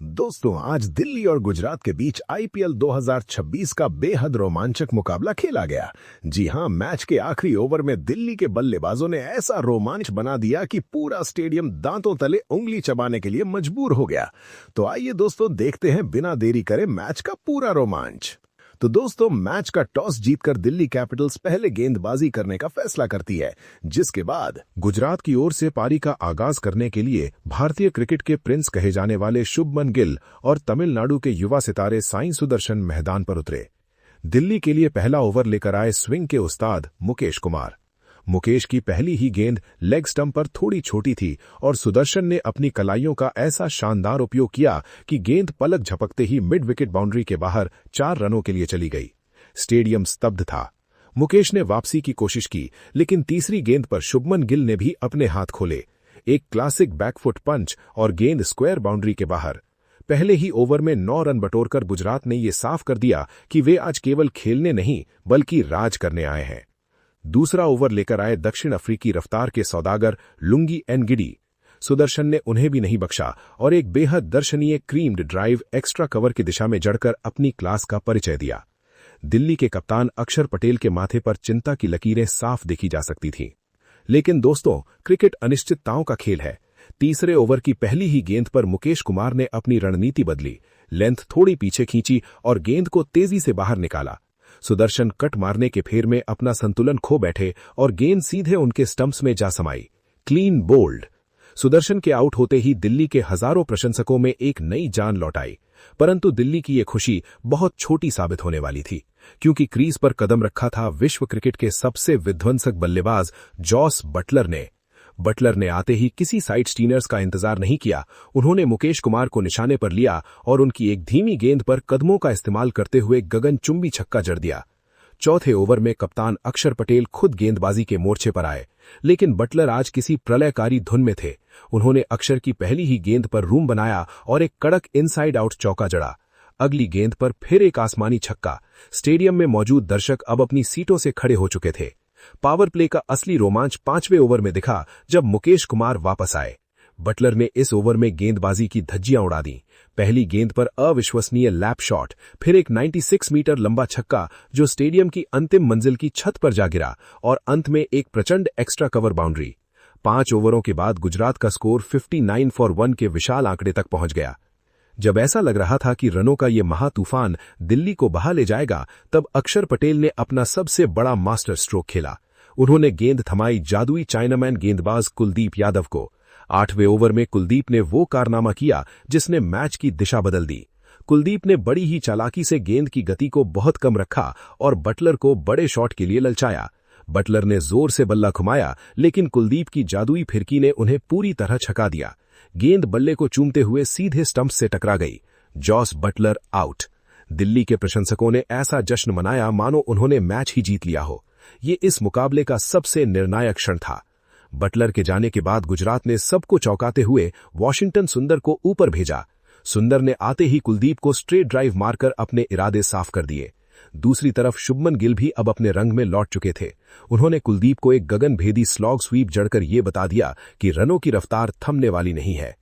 दोस्तों, आज दिल्ली और गुजरात के बीच आईपीएल 2026 का बेहद रोमांचक मुकाबला खेला गया। जी हां, मैच के आखिरी ओवर में दिल्ली के बल्लेबाजों ने ऐसा रोमांच बना दिया कि पूरा स्टेडियम दांतों तले उंगली चबाने के लिए मजबूर हो गया। तो आइए दोस्तों, देखते हैं बिना देरी करे मैच का पूरा रोमांच। तो दोस्तों, मैच का टॉस जीतकर दिल्ली कैपिटल्स पहले गेंदबाजी करने का फैसला करती है, जिसके बाद गुजरात की ओर से पारी का आगाज करने के लिए भारतीय क्रिकेट के प्रिंस कहे जाने वाले शुभमन गिल और तमिलनाडु के युवा सितारे साई सुदर्शन मैदान पर उतरे। दिल्ली के लिए पहला ओवर लेकर आए स्विंग के उस्ताद मुकेश कुमार। मुकेश की पहली ही गेंद लेग स्टंप पर थोड़ी छोटी थी और सुदर्शन ने अपनी कलाइयों का ऐसा शानदार उपयोग किया कि गेंद पलक झपकते ही मिड विकेट बाउंड्री के बाहर 4 रनों के लिए चली गई। स्टेडियम स्तब्ध था। मुकेश ने वापसी की कोशिश की, लेकिन तीसरी गेंद पर शुभमन गिल ने भी अपने हाथ खोले। एक क्लासिक बैकफुट पंच और गेंद स्क्वायर बाउंड्री के बाहर। पहले ही ओवर में 9 रन बटोरकर गुजरात ने ये साफ कर दिया कि वे आज केवल खेलने नहीं बल्कि राज करने आए हैं। दूसरा ओवर लेकर आए दक्षिण अफ्रीकी रफ्तार के सौदागर लुंगी एनगिडी। सुदर्शन ने उन्हें भी नहीं बख्शा और एक बेहद दर्शनीय क्रीम्ड ड्राइव एक्स्ट्रा कवर की दिशा में जड़कर अपनी क्लास का परिचय दिया। दिल्ली के कप्तान अक्षर पटेल के माथे पर चिंता की लकीरें साफ देखी जा सकती थीं। लेकिन दोस्तों, क्रिकेट अनिश्चितताओं का खेल है। तीसरे ओवर की पहली ही गेंद पर मुकेश कुमार ने अपनी रणनीति बदली, लेंथ थोड़ी पीछे खींची और गेंद को तेजी से बाहर निकाला। सुदर्शन कट मारने के फेर में अपना संतुलन खो बैठे और गेंद सीधे उनके स्टंप्स में जा समाई। Clean bowled. सुदर्शन के आउट होते ही दिल्ली के हजारों प्रशंसकों में एक नई जान लौट आई। परंतु दिल्ली की ये खुशी बहुत छोटी साबित होने वाली थी, क्योंकि क्रीज पर कदम रखा था विश्व क्रिकेट के सबसे विध्वंसक बल्लेबाज जॉस बटलर ने। बटलर ने आते ही किसी साइड स्टीनर्स का इंतजार नहीं किया। उन्होंने मुकेश कुमार को निशाने पर लिया और उनकी एक धीमी गेंद पर कदमों का इस्तेमाल करते हुए गगनचुंबी छक्का जड़ दिया। चौथे ओवर में कप्तान अक्षर पटेल खुद गेंदबाजी के मोर्चे पर आए, लेकिन बटलर आज किसी प्रलयकारी धुन में थे। उन्होंने अक्षर की पहली ही गेंद पर रूम बनाया और एक कड़क इनसाइड आउट चौका जड़ा। अगली गेंद पर फिर एक आसमानी छक्का। स्टेडियम में मौजूद दर्शक अब अपनी सीटों से खड़े हो चुके थे। पावर प्ले का असली रोमांच 5वें ओवर में दिखा, जब मुकेश कुमार वापस आए। बटलर ने इस ओवर में गेंदबाजी की धज्जियां उड़ा दी। पहली गेंद पर अविश्वसनीय लैप शॉट, फिर एक 96 मीटर लंबा छक्का जो स्टेडियम की अंतिम मंजिल की छत पर जा गिरा, और अंत में एक प्रचंड एक्स्ट्रा कवर बाउंड्री। 5 ओवरों के बाद गुजरात का स्कोर 59 फॉर 1 के विशाल आंकड़े तक पहुंच गया। जब ऐसा लग रहा था कि रनों का ये महातूफान दिल्ली को बहा ले जाएगा, तब अक्षर पटेल ने अपना सबसे बड़ा मास्टर स्ट्रोक खेला। उन्होंने गेंद थमाई जादुई चाइनामैन गेंदबाज कुलदीप यादव को। 8वें ओवर में कुलदीप ने वो कारनामा किया जिसने मैच की दिशा बदल दी। कुलदीप ने बड़ी ही चालाकी से गेंद की गति को बहुत कम रखा और बटलर को बड़े शॉट के लिए ललचाया। बटलर ने जोर से बल्ला घुमाया, लेकिन कुलदीप की जादुई फिरकी ने उन्हें पूरी तरह छका दिया। गेंद बल्ले को चूमते हुए सीधे स्टंप से टकरा गई। Jos Buttler out. दिल्ली के प्रशंसकों ने ऐसा जश्न मनाया मानो उन्होंने मैच ही जीत लिया हो। ये इस मुकाबले का सबसे निर्णायक क्षण था। बटलर के जाने के बाद गुजरात ने सबको चौंकाते हुए वॉशिंगटन सुंदर को ऊपर भेजा। सुंदर ने आते ही कुलदीप को स्ट्रेट ड्राइव मारकर अपने इरादे साफ कर दिए। दूसरी तरफ शुभमन गिल भी अब अपने रंग में लौट चुके थे। उन्होंने कुलदीप को एक गगनभेदी स्लॉग स्वीप जड़कर ये बता दिया कि रनों की रफ्तार थमने वाली नहीं है।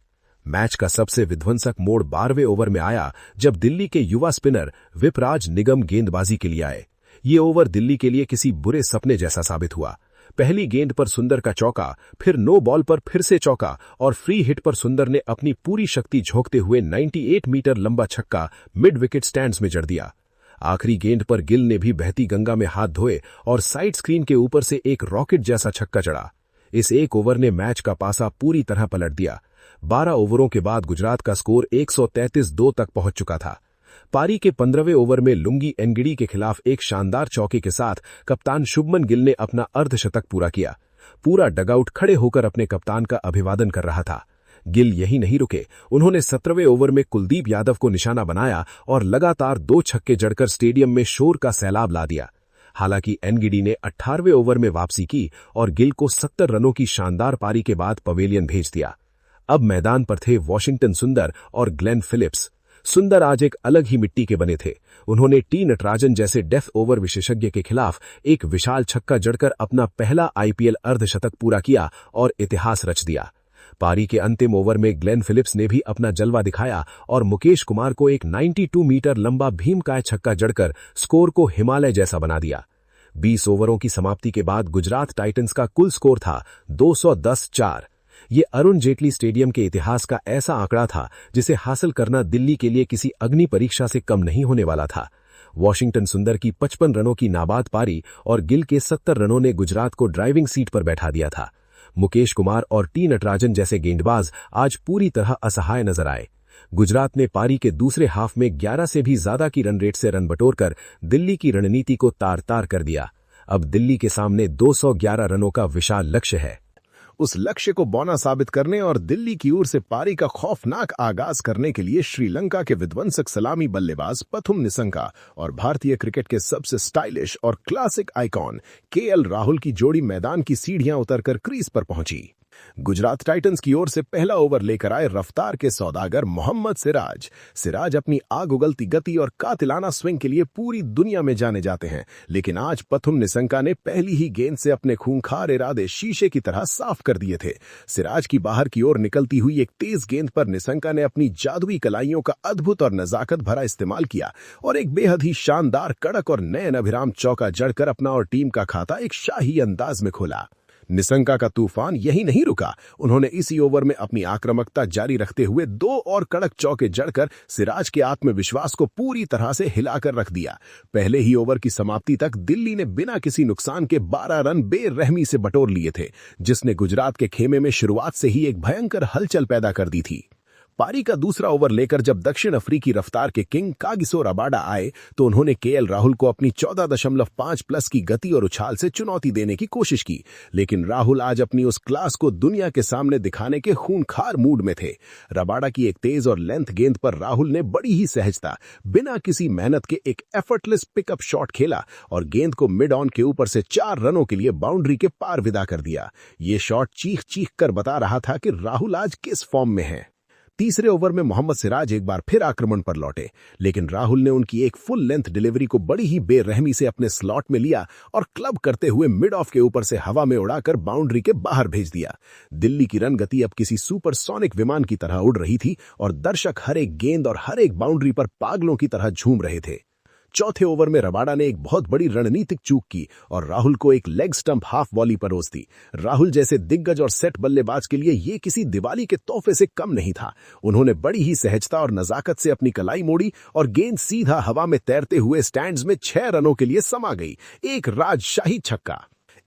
मैच का सबसे विध्वंसक मोड़ 12वें ओवर में आया, जब दिल्ली के युवा स्पिनर विपराज निगम गेंदबाजी के लिए आए। ये ओवर दिल्ली के लिए किसी बुरे सपने जैसा साबित हुआ। पहली गेंद पर सुंदर का चौका, फिर नो बॉल पर फिर से चौका और फ्री हिट पर सुंदर ने अपनी पूरी शक्ति झोंकते हुए 98 मीटर लंबा छक्का मिड विकेट स्टैंड्स में जड़ दिया। आखिरी गेंद पर गिल ने भी बहती गंगा में हाथ धोए और साइड स्क्रीन के ऊपर से एक रॉकेट जैसा छक्का चढ़ा। इस एक ओवर ने मैच का पासा पूरी तरह पलट दिया। 12 ओवरों के बाद गुजरात का स्कोर 133-2 तक पहुंच चुका था। पारी के 15वें ओवर में लुंगी एनगिडी के खिलाफ एक शानदार चौके के साथ कप्तान शुभमन गिल ने अपना अर्धशतक पूरा किया। पूरा डगआउट खड़े होकर अपने कप्तान का अभिवादन कर रहा था। गिल यही नहीं रुके। उन्होंने 17वें ओवर में कुलदीप यादव को निशाना बनाया और लगातार 2 छक्के जड़कर स्टेडियम में शोर का सैलाब ला दिया। हालांकि एनगिडी ने 18वें ओवर में वापसी की और गिल को 70 रनों की शानदार पारी के बाद पवेलियन भेज दिया। अब मैदान पर थे वॉशिंगटन सुंदर और ग्लेन फिलिप्स। सुंदर आज एक अलग ही मिट्टी के बने थे। उन्होंने टी नटराजन जैसे डेथ ओवर विशेषज्ञ के खिलाफ एक विशाल छक्का जड़कर अपना पहला आईपीएल अर्धशतक पूरा किया और इतिहास रच दिया। पारी के अंतिम ओवर में ग्लेन फिलिप्स ने भी अपना जलवा दिखाया और मुकेश कुमार को एक 92 मीटर लंबा भीमकाय छक्का जड़कर स्कोर को हिमालय जैसा बना दिया। 20 ओवरों की समाप्ति के बाद गुजरात टाइटंस का कुल स्कोर था 210-4। ये अरुण जेटली स्टेडियम के इतिहास का ऐसा आंकड़ा था जिसे हासिल करना दिल्ली के लिए किसी अग्नि परीक्षा से कम नहीं होने वाला था। वॉशिंगटन सुंदर की 55 रनों की नाबाद पारी और गिल के 70 रनों ने गुजरात को ड्राइविंग सीट पर बैठा दिया था। मुकेश कुमार और टी नटराजन जैसे गेंदबाज आज पूरी तरह असहाय नजर आए। गुजरात ने पारी के दूसरे हाफ में 11 से भी ज्यादा की रन रेट से रन बटोरकर दिल्ली की रणनीति को तार-तार कर दिया। अब दिल्ली के सामने 211 रनों का विशाल लक्ष्य है। उस लक्ष्य को बौना साबित करने और दिल्ली की ओर से पारी का खौफनाक आगाज करने के लिए श्रीलंका के विध्वंसक सलामी बल्लेबाज पथुम निसंका और भारतीय क्रिकेट के सबसे स्टाइलिश और क्लासिक आइकॉन केएल राहुल की जोड़ी मैदान की सीढ़ियां उतरकर क्रीज पर पहुंची। गुजरात टाइटंस की ओर से पहला ओवर लेकर आए रफ्तार के सौदागर मोहम्मद सिराज अपनी आग उगलती गति और कातिलाना स्विंग के लिए पूरी दुनिया में जाने जाते हैं, लेकिन आज पथुम निसंका ने पहली ही गेंद से अपने खूंखार इरादे शीशे की तरह साफ कर दिए थे। सिराज की बाहर की ओर निकलती हुई एक तेज गेंद पर निसंका ने अपनी जादुई कलाइयों का अद्भुत और नजाकत भरा इस्तेमाल किया और एक बेहद ही शानदार, कड़क और नयन अभिराम चौका जड़कर अपना और टीम का खाता एक शाही अंदाज में खोला। निसंका का तूफान यही नहीं रुका। उन्होंने इसी ओवर में अपनी आक्रामकता जारी रखते हुए 2 और कड़क चौके जड़कर सिराज के आत्मविश्वास को पूरी तरह से हिलाकर रख दिया। पहले ही ओवर की समाप्ति तक दिल्ली ने बिना किसी नुकसान के 12 रन बेरहमी से बटोर लिए थे, जिसने गुजरात के खेमे में शुरुआत से ही एक भयंकर हलचल पैदा कर दी थी। पारी का दूसरा ओवर लेकर जब दक्षिण अफ्रीकी रफ्तार के किंग कागिसो रबाडा आए तो उन्होंने केएल राहुल को अपनी 14.5 प्लस की गति और उछाल से चुनौती देने की कोशिश की, लेकिन राहुल आज अपनी उस क्लास को दुनिया के सामने दिखाने के खूंखार मूड में थे। रबाडा की एक तेज और लेंथ गेंद पर राहुल ने बड़ी ही सहजता, बिना किसी मेहनत के एक एफर्टलेस पिकअप शॉट खेला और गेंद को मिड ऑन के ऊपर से 4 रनों के लिए बाउंड्री के पार विदा कर दिया। ये शॉट चीख चीख कर बता रहा था कि राहुल आज किस फॉर्म में है। तीसरे ओवर में मोहम्मद सिराज एक बार फिर आक्रमण पर लौटे, लेकिन राहुल ने उनकी एक फुल लेंथ डिलीवरी को बड़ी ही बेरहमी से अपने स्लॉट में लिया और क्लब करते हुए मिड ऑफ के ऊपर से हवा में उड़ाकर बाउंड्री के बाहर भेज दिया। दिल्ली की रन गति अब किसी सुपरसोनिक विमान की तरह उड़ रही थी और दर्शक हर एक गेंद और हर एक बाउंड्री पर पागलों की तरह झूम रहे थे। चौथे ओवर में रबाडा ने एक बहुत बड़ी रणनीतिक चूक की और राहुल को एक लेग स्टंप हाफ वॉली परोस दी। राहुल जैसे दिग्गज और सेट बल्लेबाज के लिए ये किसी दिवाली के तोहफे से कम नहीं था। उन्होंने बड़ी ही सहजता और नजाकत से अपनी कलाई मोड़ी और गेंद सीधा हवा में तैरते हुए स्टैंड्स में 6 रनों के लिए समा गई। एक राजशाही छक्का।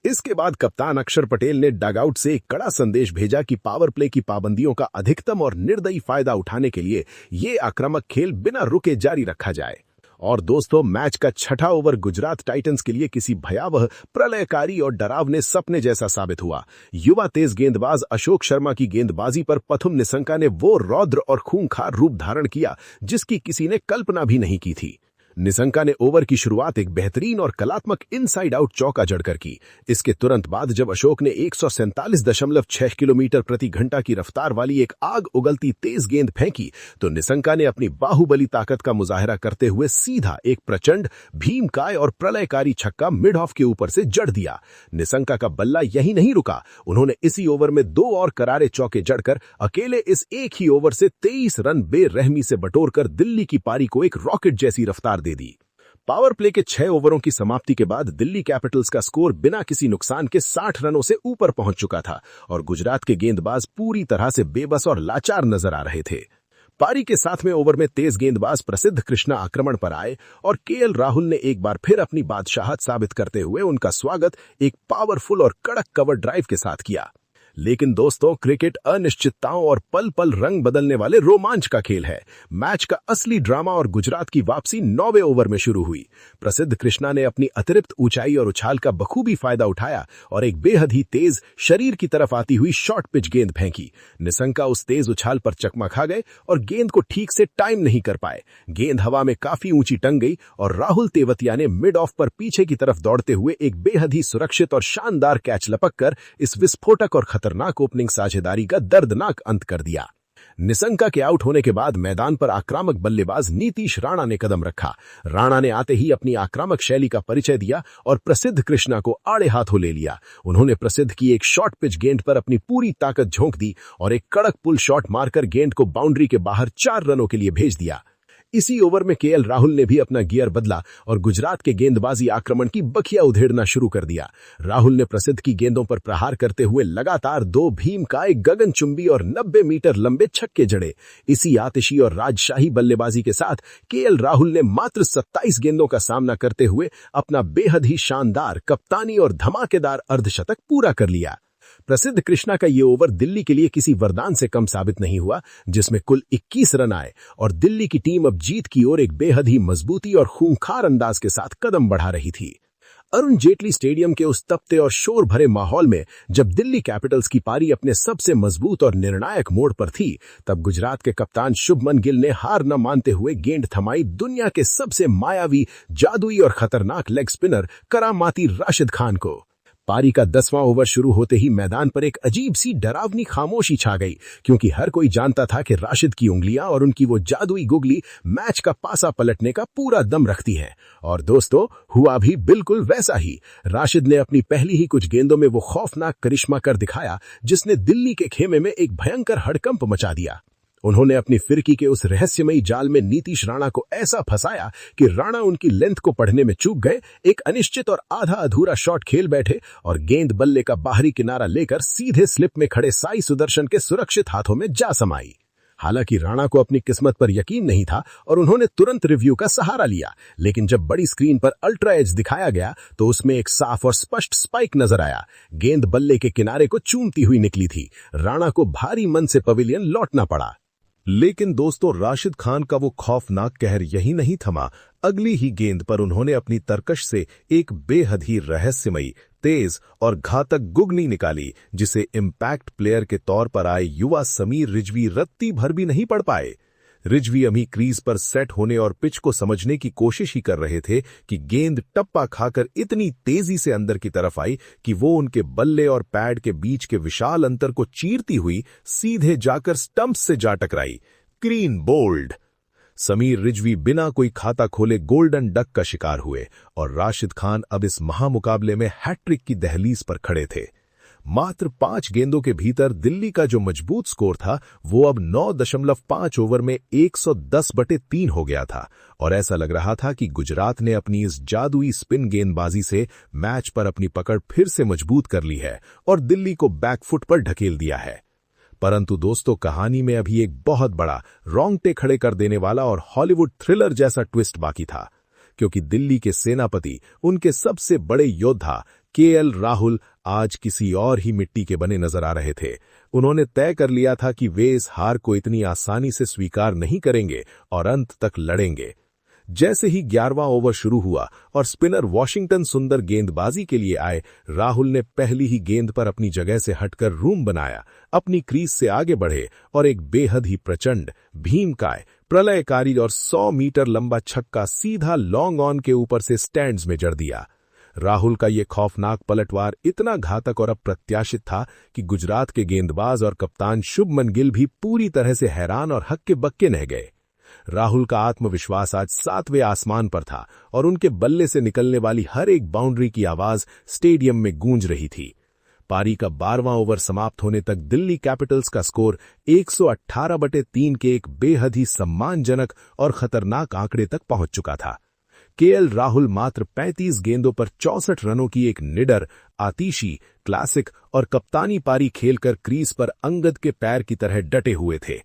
इसके बाद कप्तान अक्षर पटेल ने डगआउट से एक कड़ा संदेश भेजा कि पावर प्ले की पाबंदियों का अधिकतम और निर्दयी फायदा उठाने के लिए ये आक्रामक खेल बिना रुके जारी रखा जाए। और दोस्तों, मैच का छठा ओवर गुजरात टाइटंस के लिए किसी भयावह, प्रलयकारी और डरावने सपने जैसा साबित हुआ। युवा तेज गेंदबाज अशोक शर्मा की गेंदबाजी पर पथुम निसंका ने वो रौद्र और खूंखार रूप धारण किया जिसकी किसी ने कल्पना भी नहीं की थी। निसंका ने ओवर की शुरुआत एक बेहतरीन और कलात्मक इनसाइड आउट चौका जड़कर की। इसके तुरंत बाद जब अशोक ने 147.6 किलोमीटर प्रति घंटा की रफ्तार वाली एक आग उगलती तेज गेंद फेंकी तो निसंका ने अपनी बाहुबली ताकत का मुजाहरा करते हुए सीधा एक प्रचंड, भीमकाय और प्रलयकारी छक्का मिड ऑफ के ऊपर से जड़ दिया। निसंका का बल्ला यही नहीं रुका। उन्होंने इसी ओवर में 2 और करारे चौके जड़कर अकेले इस एक ही ओवर से 23 रन बेरहमी से बटोरकर दिल्ली की पारी को एक रॉकेट जैसी रफ्तार दे दी। पावर प्ले के 6 ओवरों की समाप्ति के बाद दिल्ली कैपिटल्स का स्कोर बिना किसी नुकसान के 60 रनों से ऊपर पहुंच चुका था और गुजरात के गेंदबाज पूरी तरह से बेबस और लाचार नजर आ रहे थे। पारी के 7वें ओवर में तेज गेंदबाज प्रसिद्ध कृष्णा आक्रमण पर आए और केएल राहुल ने एक बार फिर अपनी बादशाहत साबित करते हुए उनका स्वागत एक पावरफुल और कड़क कवर ड्राइव के साथ किया। लेकिन दोस्तों, क्रिकेट अनिश्चितताओं और पल पल रंग बदलने वाले रोमांच का खेल है। मैच का असली ड्रामा और गुजरात की वापसी 9वें ओवर में शुरू हुई। प्रसिद्ध कृष्णा ने अपनी अतिरिक्त ऊंचाई और उछाल का बखूबी फायदा उठाया और एक बेहद ही तेज, शरीर की तरफ आती हुई शॉर्ट पिच गेंद फेंकी। निसंका उस तेज उछाल पर चकमा खा गए और गेंद को ठीक से टाइम नहीं कर पाए। गेंद हवा में काफी ऊंची टंग गई और राहुल तेवतिया ने मिड ऑफ पर पीछे की तरफ दौड़ते हुए एक बेहद ही सुरक्षित और शानदार कैच लपक कर इस विस्फोटक और खतरनाक ओपनिंग साझेदारी का दर्दनाक अंत कर दिया। निशंका के आउट होने के बाद मैदान पर आक्रामक बल्लेबाज नीतीश राणा ने कदम रखा। राणा ने आते ही अपनी आक्रामक शैली का परिचय दिया और प्रसिद्ध कृष्णा को आड़े हाथों ले लिया। उन्होंने प्रसिद्ध की एक शॉर्ट पिच गेंद पर अपनी पूरी ताकत झोंक दी और एक कड़क पुल शॉट मारकर गेंद को बाउंड्री के बाहर 4 रनों के लिए भेज दिया। इसी ओवर में केएल राहुल ने भी अपना गियर बदला और गुजरात के गेंदबाजी आक्रमण की बखिया उधेड़ना शुरू कर दिया। राहुल ने प्रसिद्ध की गेंदों पर प्रहार करते हुए लगातार 2 भीमकाय, गगनचुंबी और 90 मीटर लंबे छक्के जड़े। इसी आतिशी और राजशाही बल्लेबाजी के साथ केएल राहुल ने मात्र 27 गेंदों का सामना करते हुए अपना बेहद ही शानदार कप्तानी और धमाकेदार अर्धशतक पूरा कर लिया। प्रसिद्ध कृष्णा का ये ओवर दिल्ली के लिए किसी वरदान से कम साबित नहीं हुआ, जिसमें कुल 21 रन आए और दिल्ली की टीम अब जीत की ओर एक बेहद ही मजबूती और खूंखार अंदाज के साथ कदम बढ़ा रही थी। अरुण जेटली स्टेडियम के उस तपते और शोर भरे माहौल में जब दिल्ली कैपिटल्स की पारी अपने सबसे मजबूत और निर्णायक मोड़ पर थी, तब गुजरात के कप्तान शुभमन गिल ने हार न मानते हुए गेंद थमाई दुनिया के सबसे मायावी, जादुई और खतरनाक लेग स्पिनर करामाती राशिद खान को। पारी का 10वां ओवर शुरू होते ही मैदान पर एक अजीब सी डरावनी खामोशी छा गई, क्योंकि हर कोई जानता था कि राशिद की उंगलियां और उनकी वो जादुई गुगली मैच का पासा पलटने का पूरा दम रखती है। और दोस्तों, हुआ भी बिल्कुल वैसा ही। राशिद ने अपनी पहली ही कुछ गेंदों में वो खौफनाक करिश्मा कर दिखाया जिसने दिल्ली के खेमे में एक भयंकर हड़कंप मचा दिया। उन्होंने अपनी फिरकी के उस रहस्यमयी जाल में नीतीश राणा को ऐसा फंसाया कि राणा उनकी लेंथ को पढ़ने में चूक गए, एक अनिश्चित और आधा अधूरा शॉट खेल बैठे और गेंद बल्ले का बाहरी किनारा लेकर सीधे स्लिप में खड़े साई सुदर्शन के सुरक्षित हाथों में जा समाई। हालांकि राणा को अपनी किस्मत पर यकीन नहीं था और उन्होंने तुरंत रिव्यू का सहारा लिया, लेकिन जब बड़ी स्क्रीन पर अल्ट्रा एज दिखाया गया तो उसमें एक साफ और स्पष्ट स्पाइक नजर आया। गेंद बल्ले के किनारे को चूमती हुई निकली थी। राणा को भारी मन से पवेलियन लौटना पड़ा। लेकिन दोस्तों, राशिद खान का वो खौफनाक कहर यही नहीं थमा। अगली ही गेंद पर उन्होंने अपनी तरकश से एक बेहद ही रहस्यमयी, तेज और घातक गुगली निकाली, जिसे इम्पैक्ट प्लेयर के तौर पर आए युवा समीर रिजवी रत्ती भर भी नहीं पढ़ पाए। रिजवी अभी क्रीज पर सेट होने और पिच को समझने की कोशिश ही कर रहे थे कि गेंद टप्पा खाकर इतनी तेजी से अंदर की तरफ आई कि वो उनके बल्ले और पैड के बीच के विशाल अंतर को चीरती हुई सीधे जाकर स्टंप्स से जा टकराई। Clean bowled. समीर रिजवी बिना कोई खाता खोले गोल्डन डक का शिकार हुए और राशिद खान अब इस महामुकाबले में हैट्रिक की दहलीज पर खड़े थे। मात्र 5 गेंदों के भीतर दिल्ली का जो मजबूत स्कोर था वो अब 9.5 ओवर में 110/3 हो गया था और ऐसा लग रहा था कि गुजरात ने अपनी इस जादुई स्पिन गेंदबाजी से मैच पर अपनी पकड़ फिर से मजबूत कर ली है और दिल्ली को बैकफुट पर ढकेल दिया है। परंतु दोस्तों, कहानी में अभी एक बहुत बड़ा, रोंगटे खड़े कर देने वाला और हॉलीवुड थ्रिलर जैसा ट्विस्ट बाकी था, क्योंकि दिल्ली के सेनापति, उनके सबसे बड़े योद्धा केएल राहुल आज किसी और ही मिट्टी के बने नजर आ रहे थे। उन्होंने तय कर लिया था कि वे इस हार को इतनी आसानी से स्वीकार नहीं करेंगे और अंत तक लड़ेंगे। जैसे ही 11वां ओवर शुरू हुआ और स्पिनर वॉशिंगटन सुंदर गेंदबाजी के लिए आए, राहुल ने पहली ही गेंद पर अपनी जगह से हटकर रूम बनाया, अपनी क्रीज से आगे बढ़े और एक बेहद ही प्रचंड, भीमकाय, प्रलयकारी और 100 मीटर लंबा छक्का सीधा लॉन्ग ऑन के ऊपर से स्टैंड्स में जड़ दिया। राहुल का ये खौफनाक पलटवार इतना घातक और अप्रत्याशित था कि गुजरात के गेंदबाज और कप्तान शुभमन गिल भी पूरी तरह से हैरान और हक्के बक्के रह गए। राहुल का आत्मविश्वास आज 7वें आसमान पर था और उनके बल्ले से निकलने वाली हर एक बाउंड्री की आवाज स्टेडियम में गूंज रही थी। पारी का 12वां ओवर समाप्त होने तक दिल्ली कैपिटल्स का स्कोर 118/3 के एक बेहद ही सम्मानजनक और खतरनाक आंकड़े तक पहुंच चुका था। केएल राहुल मात्र 35 गेंदों पर 64 रनों की एक निडर, आतिशी, क्लासिक और कप्तानी पारी खेलकर क्रीज पर अंगद के पैर की तरह डटे हुए थे।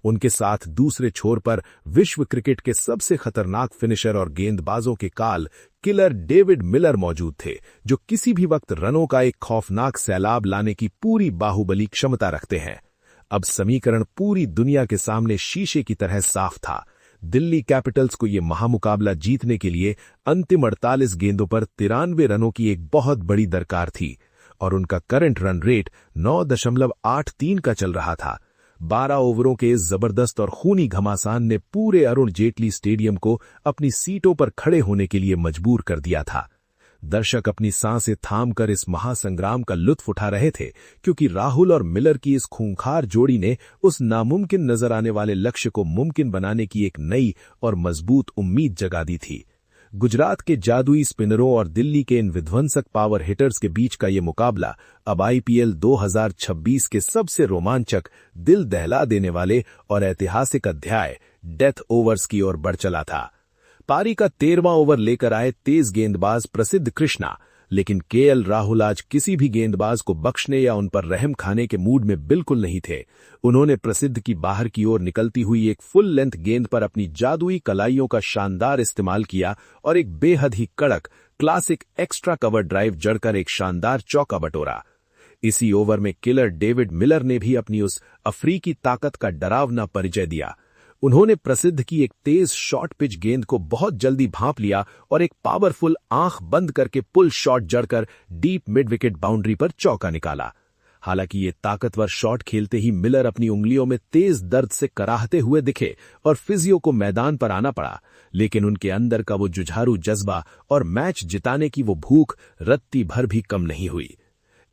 उनके साथ दूसरे छोर पर विश्व क्रिकेट के सबसे खतरनाक फिनिशर और गेंदबाजों के काल किलर डेविड मिलर मौजूद थे, जो किसी भी वक्त रनों का एक खौफनाक सैलाब लाने की पूरी बाहुबली क्षमता रखते हैं। अब समीकरण पूरी दुनिया के सामने शीशे की तरह साफ था। दिल्ली कैपिटल्स को यह महामुकाबला जीतने के लिए अंतिम 48 गेंदों पर 93 रनों की एक बहुत बड़ी दरकार थी और उनका करंट रन रेट 9.83 का चल रहा था। 12 ओवरों के इस जबरदस्त और खूनी घमासान ने पूरे अरुण जेटली स्टेडियम को अपनी सीटों पर खड़े होने के लिए मजबूर कर दिया था। दर्शक अपनी सांसें थामकर इस महासंग्राम का लुत्फ उठा रहे थे, क्योंकि राहुल और मिलर की इस खूंखार जोड़ी ने उस नामुमकिन नजर आने वाले लक्ष्य को मुमकिन बनाने की एक नई और मजबूत उम्मीद जगा दी थी। गुजरात के जादुई स्पिनरों और दिल्ली के इन विध्वंसक पावर हिटर्स के बीच का ये मुकाबला अब आईपीएल 2026 के सबसे रोमांचक, दिल दहला देने वाले और ऐतिहासिक अध्याय डेथ ओवर्स की ओर बढ़ चला था। पारी का 13वां ओवर लेकर आए तेज गेंदबाज प्रसिद्ध कृष्णा, लेकिन केएल राहुल आज किसी भी गेंदबाज को बख्शने या उन पर रहम खाने के मूड में बिल्कुल नहीं थे। उन्होंने प्रसिद्ध की बाहर की ओर निकलती हुई एक फुल लेंथ गेंद पर अपनी जादुई कलाइयों का शानदार इस्तेमाल किया और एक बेहद ही कड़क क्लासिक एक्स्ट्रा कवर ड्राइव जड़कर एक शानदार चौका बटोरा। इसी ओवर में किलर डेविड मिलर ने भी अपनी उस अफ्रीकी ताकत का डरावना परिचय दिया। उन्होंने प्रसिद्ध की एक तेज शॉर्ट पिच गेंद को बहुत जल्दी भांप लिया और एक पावरफुल आंख बंद करके पुल शॉट जड़कर डीप मिड विकेट बाउंड्री पर चौका निकाला। हालांकि ये ताकतवर शॉट खेलते ही मिलर अपनी उंगलियों में तेज दर्द से कराहते हुए दिखे और फिजियो को मैदान पर आना पड़ा, लेकिन उनके अंदर का वो जुझारू जज्बा और मैच जिताने की वो भूख रत्ती भर भी कम नहीं हुई।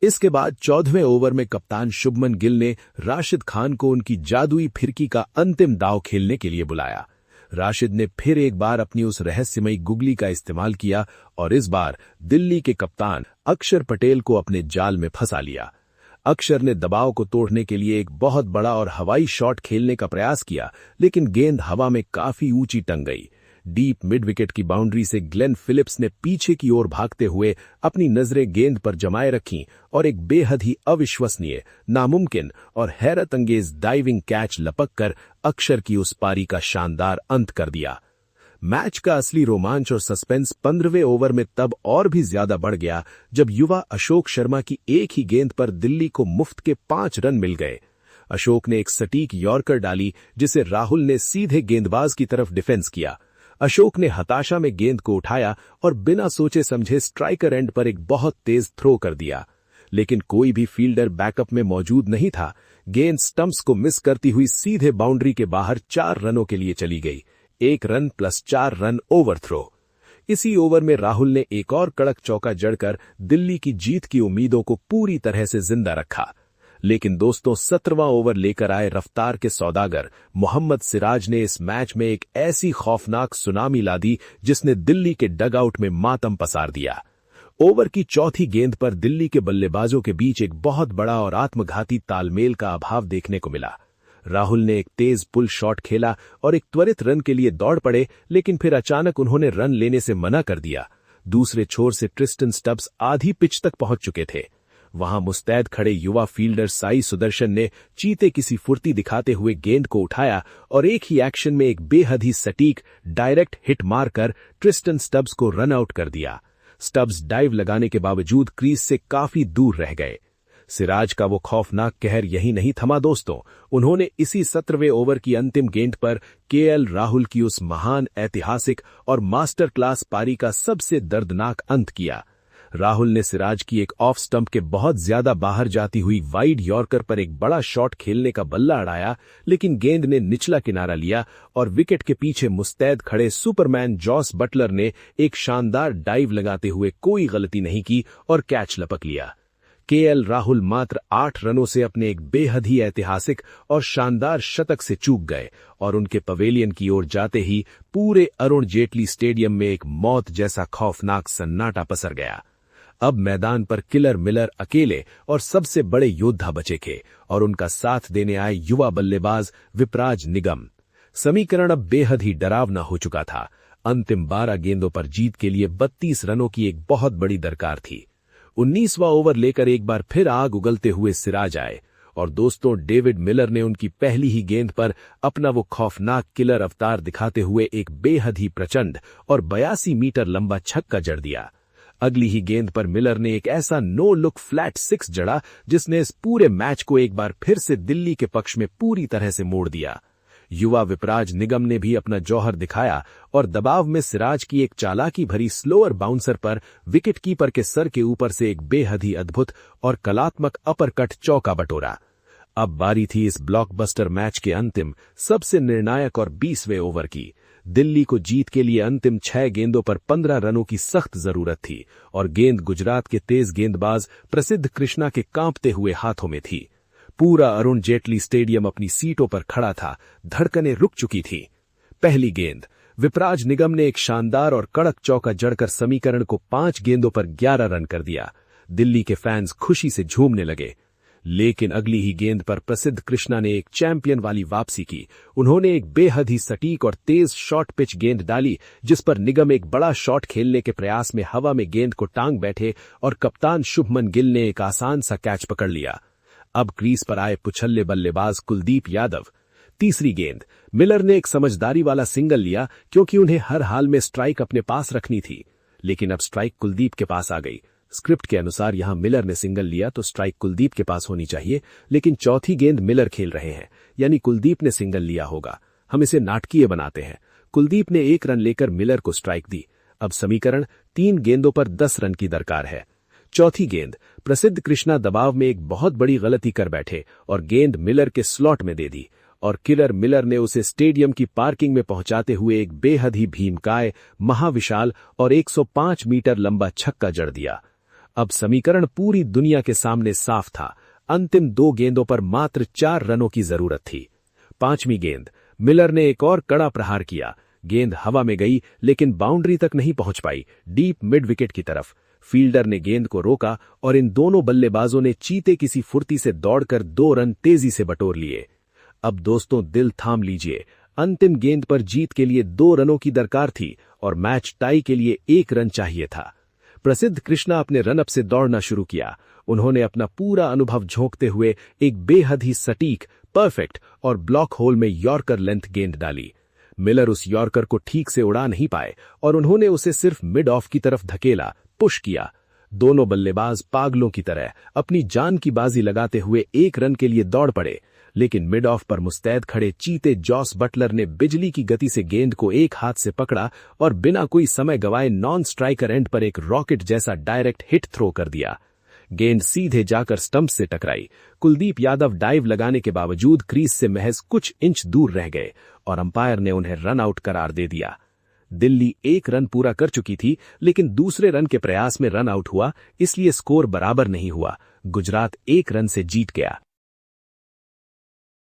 इसके बाद 14वें ओवर में कप्तान शुभमन गिल ने राशिद खान को उनकी जादुई फिरकी का अंतिम दांव खेलने के लिए बुलाया। राशिद ने फिर एक बार अपनी उस रहस्यमयी गुगली का इस्तेमाल किया और इस बार दिल्ली के कप्तान अक्षर पटेल को अपने जाल में फंसा लिया। अक्षर ने दबाव को तोड़ने के लिए एक बहुत बड़ा और हवाई शॉट खेलने का प्रयास किया, लेकिन गेंद हवा में काफी ऊंची टंग गई। डीप मिड विकेट की बाउंड्री से ग्लेन फिलिप्स ने पीछे की ओर भागते हुए अपनी नजरें गेंद पर जमाए रखीं और एक बेहद ही अविश्वसनीय, नामुमकिन और हैरत अंगेज डाइविंग कैच लपक कर अक्षर की उस पारी का शानदार अंत कर दिया। मैच का असली रोमांच और सस्पेंस 15वें ओवर में तब और भी ज्यादा बढ़ गया जब युवा अशोक शर्मा की एक ही गेंद पर दिल्ली को मुफ्त के 5 रन मिल गए। अशोक ने एक सटीक यॉर्कर डाली जिसे राहुल ने सीधे गेंदबाज की तरफ डिफेंस किया। अशोक ने हताशा में गेंद को उठाया और बिना सोचे समझे स्ट्राइकर एंड पर एक बहुत तेज थ्रो कर दिया, लेकिन कोई भी फील्डर बैकअप में मौजूद नहीं था। गेंद स्टंप्स को मिस करती हुई सीधे बाउंड्री के बाहर 4 रनों के लिए चली गई। 1 run plus 4 run over throw. इसी ओवर में राहुल ने एक और कड़क चौका जड़कर दिल्ली की जीत की उम्मीदों को पूरी तरह से जिंदा रखा। लेकिन दोस्तों, 17वां ओवर लेकर आए रफ्तार के सौदागर मोहम्मद सिराज ने इस मैच में एक ऐसी खौफनाक सुनामी ला दी जिसने दिल्ली के डगआउट में मातम पसार दिया। ओवर की चौथी गेंद पर दिल्ली के बल्लेबाजों के बीच एक बहुत बड़ा और आत्मघाती तालमेल का अभाव देखने को मिला। राहुल ने एक तेज पुल शॉट खेला और एक त्वरित रन के लिए दौड़ पड़े, लेकिन फिर अचानक उन्होंने रन लेने से मना कर दिया। दूसरे छोर से ट्रिस्टन स्टब्स आधी पिच तक पहुंच चुके थे। वहां मुस्तैद खड़े युवा फील्डर साई सुदर्शन ने चीते किसी फुर्ती दिखाते हुए गेंद को उठाया और एक ही एक्शन में एक बेहद ही सटीक डायरेक्ट हिट मारकर ट्रिस्टन स्टब्स को रन आउट कर दिया। स्टब्स डाइव लगाने के बावजूद क्रीज से काफी दूर रह गए। सिराज का वो खौफनाक कहर यही नहीं थमा दोस्तों, उन्होंने इसी 17वें ओवर की अंतिम गेंद पर केएल राहुल की उस महान ऐतिहासिक और मास्टर क्लास पारी का सबसे दर्दनाक अंत किया। राहुल ने सिराज की एक ऑफ स्टंप के बहुत ज्यादा बाहर जाती हुई वाइड यॉर्कर पर एक बड़ा शॉट खेलने का बल्ला अड़ाया, लेकिन गेंद ने निचला किनारा लिया और विकेट के पीछे मुस्तैद खड़े सुपरमैन जॉस बटलर ने एक शानदार डाइव लगाते हुए कोई गलती नहीं की और कैच लपक लिया। केएल राहुल मात्र 8 रनों से अपने एक बेहद ही ऐतिहासिक और शानदार शतक से चूक गए और उनके पवेलियन की ओर जाते ही पूरे अरुण जेटली स्टेडियम में एक मौत जैसा खौफनाक सन्नाटा पसर गया। अब मैदान पर किलर मिलर अकेले और सबसे बड़े योद्धा बचे थे और उनका साथ देने आए युवा बल्लेबाज विपराज निगम। समीकरण अब बेहद ही डरावना हो चुका था। अंतिम 12 गेंदों पर जीत के लिए 32 रनों की एक बहुत बड़ी दरकार थी। 19वां ओवर लेकर एक बार फिर आग उगलते हुए सिराज आए और दोस्तों, डेविड मिलर ने उनकी पहली ही गेंद पर अपना वो खौफनाक किलर अवतार दिखाते हुए एक बेहद ही प्रचंड और 82 मीटर लंबा छक्का जड़ दिया। अगली ही गेंद पर मिलर ने एक ऐसा नो लुक फ्लैट 6 जड़ा जिसने इस पूरे मैच को एक बार फिर से दिल्ली के पक्ष में पूरी तरह से मोड़ दिया। युवा विपराज निगम ने भी अपना जौहर दिखाया और दबाव में सिराज की एक चालाकी भरी स्लोअर बाउंसर पर विकेटकीपर के सर के ऊपर से एक बेहद ही अद्भुत और कलात्मक अपरकट चौका बटोरा। अब बारी थी इस ब्लॉकबस्टर मैच के अंतिम सबसे निर्णायक और 20वें ओवर की। दिल्ली को जीत के लिए अंतिम 6 गेंदों पर 15 रनों की सख्त जरूरत थी और गेंद गुजरात के तेज गेंदबाज प्रसिद्ध कृष्णा के कांपते हुए हाथों में थी। पूरा अरुण जेटली स्टेडियम अपनी सीटों पर खड़ा था, धड़कनें रुक चुकी थीं। पहली गेंद विपराज निगम ने एक शानदार और कड़क चौका जड़कर समीकरण को 5 गेंदों पर 11 रन कर दिया। दिल्ली के फैंस खुशी से झूमने लगे। लेकिन अगली ही गेंद पर प्रसिद्ध कृष्णा ने एक चैंपियन वाली वापसी की। उन्होंने एक बेहद ही सटीक और तेज शॉर्ट पिच गेंद डाली, जिस पर निगम एक बड़ा शॉट खेलने के प्रयास में हवा में गेंद को टांग बैठे और कप्तान शुभमन गिल ने एक आसान सा कैच पकड़ लिया। अब क्रीज पर आए पुछल्ले बल्लेबाज कुलदीप यादव। तीसरी गेंद मिलर ने एक समझदारी वाला सिंगल लिया, क्योंकि उन्हें हर हाल में स्ट्राइक अपने पास रखनी थी। लेकिन अब स्ट्राइक कुलदीप के पास आ गई। स्क्रिप्ट के अनुसार यहां मिलर ने सिंगल लिया तो स्ट्राइक कुलदीप के पास होनी चाहिए, लेकिन चौथी गेंद मिलर खेल रहे हैं, यानी कुलदीप ने सिंगल लिया होगा। हम इसे नाटकीय बनाते हैं। कुलदीप ने 1 रन लेकर मिलर को स्ट्राइक दी। अब समीकरण 3 गेंदों पर 10 रन की दरकार है। चौथी गेंद प्रसिद्ध कृष्णा दबाव में एक बहुत बड़ी गलती कर बैठे और गेंद मिलर के स्लॉट में दे दी और किलर मिलर ने उसे स्टेडियम की पार्किंग में पहुंचाते हुए एक बेहद ही भीमकाय, महाविशाल और 105 मीटर लंबा छक्का जड़ दिया। अब समीकरण पूरी दुनिया के सामने साफ था। अंतिम 2 गेंदों पर मात्र 4 रनों की जरूरत थी। 5वीं गेंद मिलर ने एक और कड़ा प्रहार किया। गेंद हवा में गई, लेकिन बाउंड्री तक नहीं पहुंच पाई, डीप मिड विकेट की तरफ। फील्डर ने गेंद को रोका और इन दोनों बल्लेबाजों ने चीते किसी फुर्ती से दौड़कर 2 रन तेजी से बटोर लिए। अब दोस्तों दिल थाम लीजिए, अंतिम गेंद पर जीत के लिए 2 रनों की दरकार थी और मैच टाई के लिए 1 रन चाहिए था। प्रसिद्ध कृष्णा अपने रनअप से दौड़ना शुरू किया। उन्होंने अपना पूरा अनुभव झोंकते हुए एक बेहद ही सटीक, परफेक्ट और ब्लॉक होल में यॉर्कर लेंथ गेंद डाली। मिलर उस यॉर्कर को ठीक से उड़ा नहीं पाए और उन्होंने उसे सिर्फ मिड ऑफ की तरफ धकेला, पुश किया। दोनों बल्लेबाज पागलों की तरह अपनी जान की बाजी लगाते हुए 1 रन के लिए दौड़ पड़े, लेकिन मिड ऑफ पर मुस्तैद खड़े चीते जॉस बटलर ने बिजली की गति से गेंद को एक हाथ से पकड़ा और बिना कोई समय गवाए नॉन स्ट्राइकर एंड पर एक रॉकेट जैसा डायरेक्ट हिट थ्रो कर दिया। गेंद सीधे जाकर स्टंप से टकराई। कुलदीप यादव डाइव लगाने के बावजूद क्रीज से महज कुछ इंच दूर रह गए और अंपायर ने उन्हें रन आउट करार दे दिया। दिल्ली 1 रन पूरा कर चुकी थी, लेकिन दूसरे रन के प्रयास में रन आउट हुआ, इसलिए स्कोर बराबर नहीं हुआ। गुजरात 1 रन से जीत गया।